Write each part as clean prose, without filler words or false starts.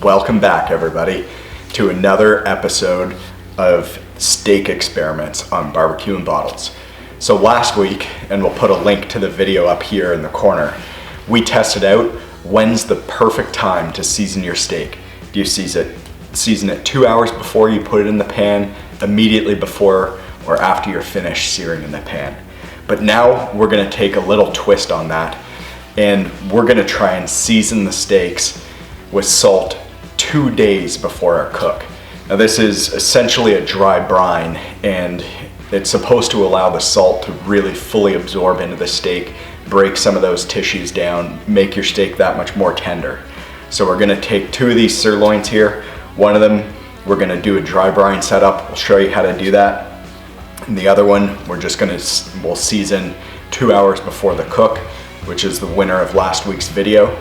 Welcome back, everybody, to another episode of Steak Experiments on Barbecue and Bottles. So last week, and we'll put a link to the video up here in the corner, we tested out when's the perfect time to season your steak. Do you season it 2 hours before you put it in the pan, immediately before or after you're finished searing in the pan? But now we're gonna take a little twist on that, and we're gonna try and season the steaks with salt 2 days before our cook. Now this is essentially a dry brine, and it's supposed to allow the salt to really fully absorb into the steak, break some of those tissues down, make your steak that much more tender. So we're gonna take 2 of these sirloins here. One of them, we're gonna do a dry brine setup. I'll show you how to do that. And the other one, we'll season 2 hours before the cook, which is the winner of last week's video,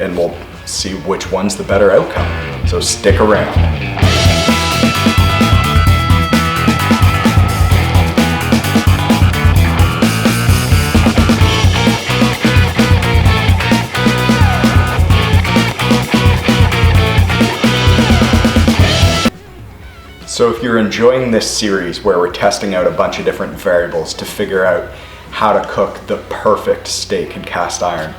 and we'll see which one's the better outcome. So stick around. So if you're enjoying this series where we're testing out a bunch of different variables to figure out how to cook the perfect steak in cast iron,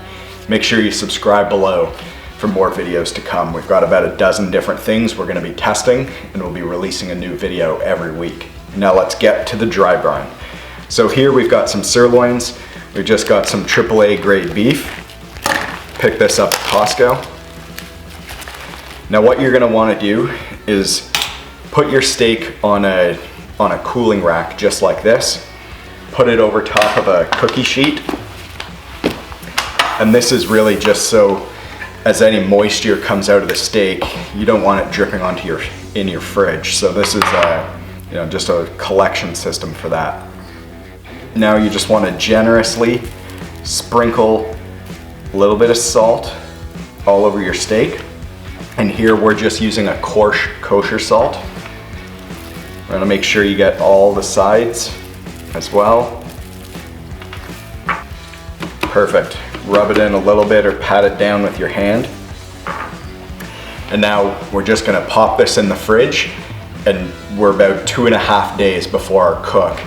make sure you subscribe below for more videos to come. We've got about a dozen different things we're gonna be testing, and we'll be releasing a new video every week. Now let's get to the dry brine. So here we've got some sirloins. We've just got some AAA grade beef. Pick this up at Costco. Now what you're gonna wanna do is put your steak on a cooling rack just like this. Put it over top of a cookie sheet. And this is really just so as any moisture comes out of the steak, you don't want it dripping in your fridge. So this is just a collection system for that. Now you just want to generously sprinkle a little bit of salt all over your steak. And here we're just using a coarse kosher salt. We're gonna make sure you get all the sides as well. Perfect. Rub it in a little bit or pat it down with your hand. And now we're just gonna pop this in the fridge, and we're about 2.5 days before our cook.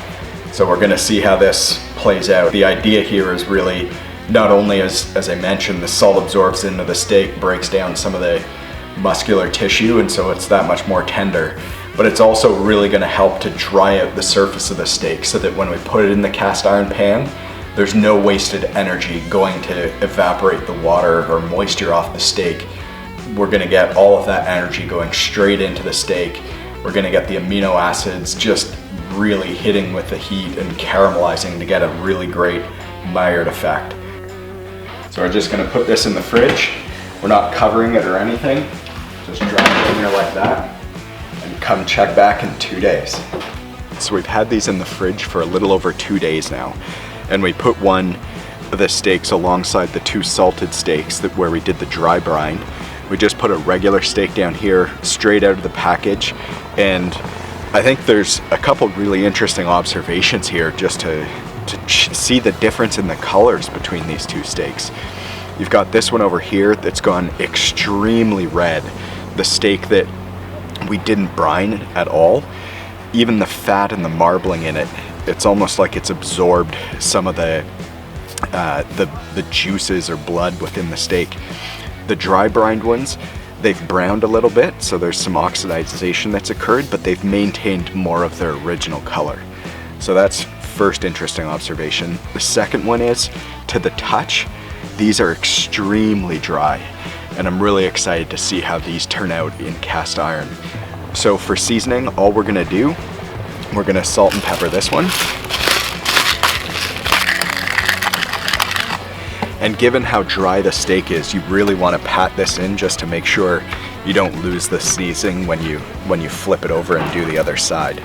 So we're gonna see how this plays out. The idea here is really not only, as I mentioned, the salt absorbs into the steak, breaks down some of the muscular tissue, and so it's that much more tender, but it's also really gonna help to dry out the surface of the steak so that when we put it in the cast iron pan, there's no wasted energy going to evaporate the water or moisture off the steak. We're gonna get all of that energy going straight into the steak. We're gonna get the amino acids just really hitting with the heat and caramelizing to get a really great Maillard effect. So we're just gonna put this in the fridge. We're not covering it or anything. Just drop it in there like that and come check back in 2 days. So we've had these in the fridge for a little over 2 days now, and we put one of the steaks alongside the 2 salted steaks where we did the dry brine. We just put a regular steak down here straight out of the package, and I think there's a couple really interesting observations here just to see the difference in the colors between these 2 steaks. You've got this one over here that's gone extremely red. The steak that we didn't brine at all, even the fat and the marbling in it, it's almost like it's absorbed some of the juices or blood within the steak. The dry brined ones, they've browned a little bit, so there's some oxidization that's occurred, but they've maintained more of their original color. So that's first interesting observation. The second one is, to the touch, these are extremely dry, and I'm really excited to see how these turn out in cast iron. So for seasoning, all we're gonna do, we're gonna salt and pepper this one. And given how dry the steak is, you really wanna pat this in just to make sure you don't lose the seasoning when you flip it over and do the other side.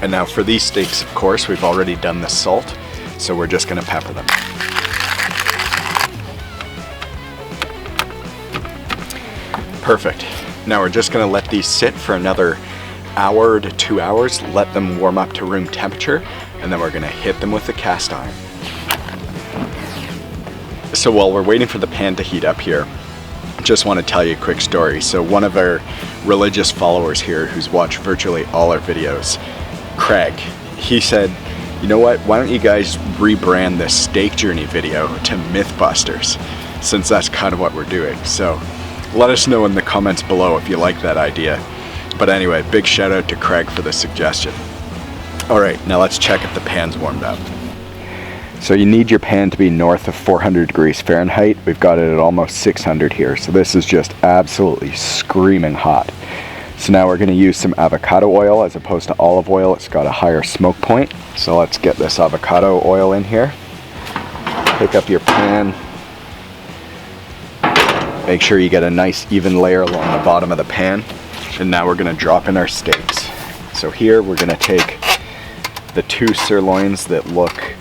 And now for these steaks, of course, we've already done the salt, so we're just gonna pepper them. Perfect. Now we're just gonna let these sit for another hour to 2 hours, let them warm up to room temperature, and then we're gonna hit them with the cast iron. So while we're waiting for the pan to heat up here, just want to tell you a quick story. So one of our religious followers here who's watched virtually all our videos, Craig, he said, you know what, why don't you guys rebrand this steak journey video to Mythbusters, since that's kind of what we're doing. So let us know in the comments below if you like that idea. But anyway, big shout out to Craig for the suggestion. All right, now let's check if the pan's warmed up. So you need your pan to be north of 400 degrees Fahrenheit. We've got it at almost 600 here. So this is just absolutely screaming hot. So now we're gonna use some avocado oil as opposed to olive oil. It's got a higher smoke point. So let's get this avocado oil in here. Pick up your pan. Make sure you get a nice even layer along the bottom of the pan. And now we're gonna drop in our steaks. So here we're gonna take the 2 sirloins that look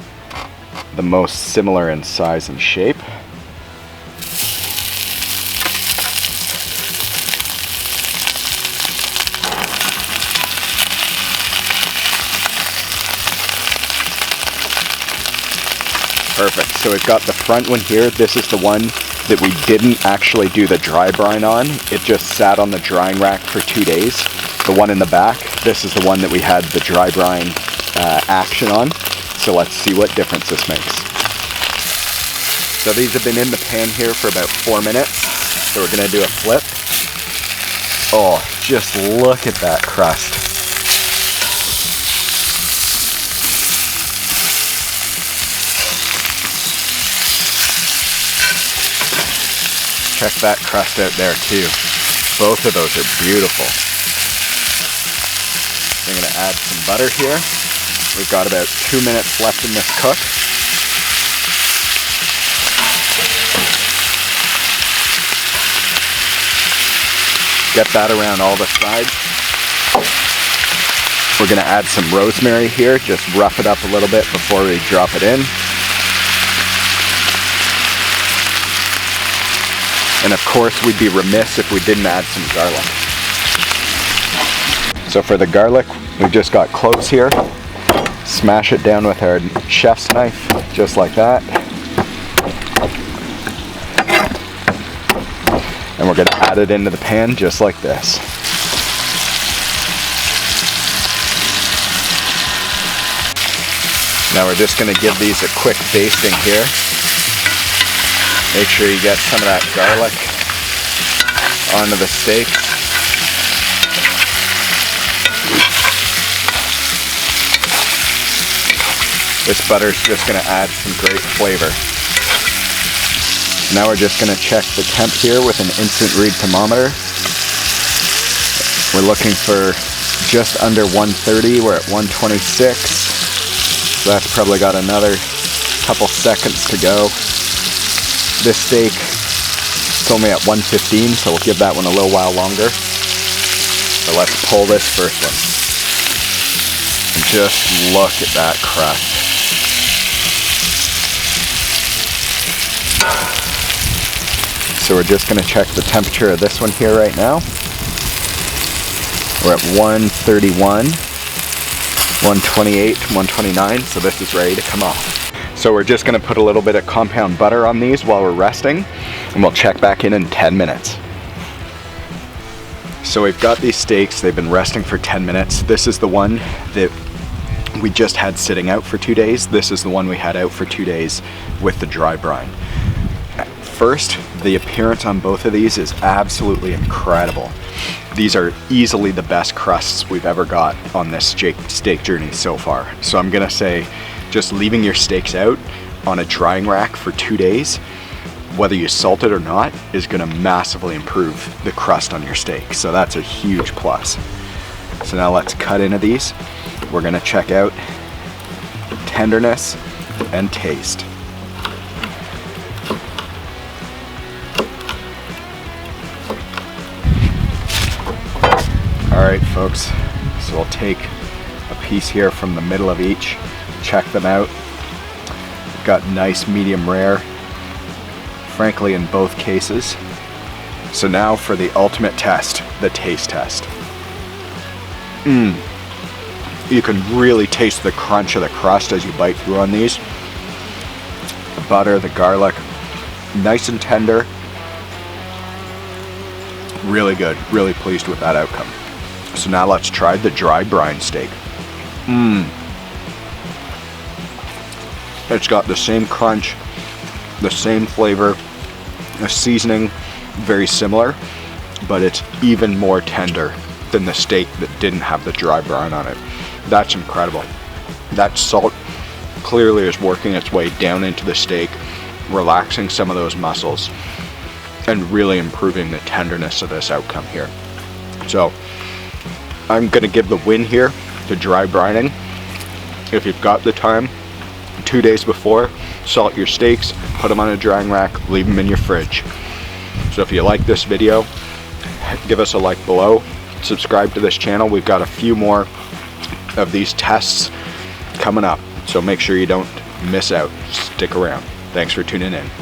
the most similar in size and shape. Perfect. So we've got the front one here. This is the one that we didn't actually do the dry brine on. It just sat on the drying rack for 2 days. The one in the back, this is the one that we had the dry brine action on. So let's see what difference this makes. So these have been in the pan here for about 4 minutes. So we're gonna do a flip. Oh, just look at that crust. Check that crust out there too. Both of those are beautiful. I'm gonna add some butter here. We've got about 2 minutes left in this cook. Get that around all the sides. We're gonna add some rosemary here, just rough it up a little bit before we drop it in. And of course, we'd be remiss if we didn't add some garlic. So for the garlic, we've just got cloves here. Smash it down with our chef's knife, just like that. And we're gonna add it into the pan just like this. Now we're just gonna give these a quick basting here. Make sure you get some of that garlic onto the steak. This butter's just gonna add some great flavor. Now we're just gonna check the temp here with an instant read thermometer. We're looking for just under 130, we're at 126. So that's probably got another couple seconds to go. This steak, it's only at 115, so we'll give that one a little while longer. But let's pull this first one. And just look at that crust. So we're just gonna check the temperature of this one here right now. We're at 131, 128, 129, so this is ready to come off. So we're just gonna put a little bit of compound butter on these while we're resting, and we'll check back in 10 minutes. So we've got these steaks, they've been resting for 10 minutes. This is the one that we just had sitting out for 2 days. This is the one we had out for 2 days with the dry brine. First, the appearance on both of these is absolutely incredible. These are easily the best crusts we've ever got on this steak journey so far. So I'm gonna say, just leaving your steaks out on a drying rack for 2 days, whether you salt it or not, is gonna massively improve the crust on your steak. So that's a huge plus. So now let's cut into these. We're gonna check out tenderness and taste. All right, folks, so we'll take a piece here from the middle of each, check them out. We've got nice medium rare, frankly, in both cases. So now for the ultimate test, the taste test. You can really taste the crunch of the crust as you bite through on these. The butter, the garlic, Nice and tender. Really good. Really pleased with that outcome. So now let's try the dry brine steak. It's got the same crunch, the same flavor, the seasoning, very similar, but it's even more tender than the steak that didn't have the dry brine on it. That's incredible. That salt clearly is working its way down into the steak, relaxing some of those muscles, and really improving the tenderness of this outcome here. So I'm gonna give the win here to dry brining. If you've got the time, 2 days before, salt your steaks, put them on a drying rack, leave them in your fridge. So if you like this video, give us a like below, subscribe to this channel. We've got a few more of these tests coming up, so make sure you don't miss out. Stick around. Thanks for tuning in.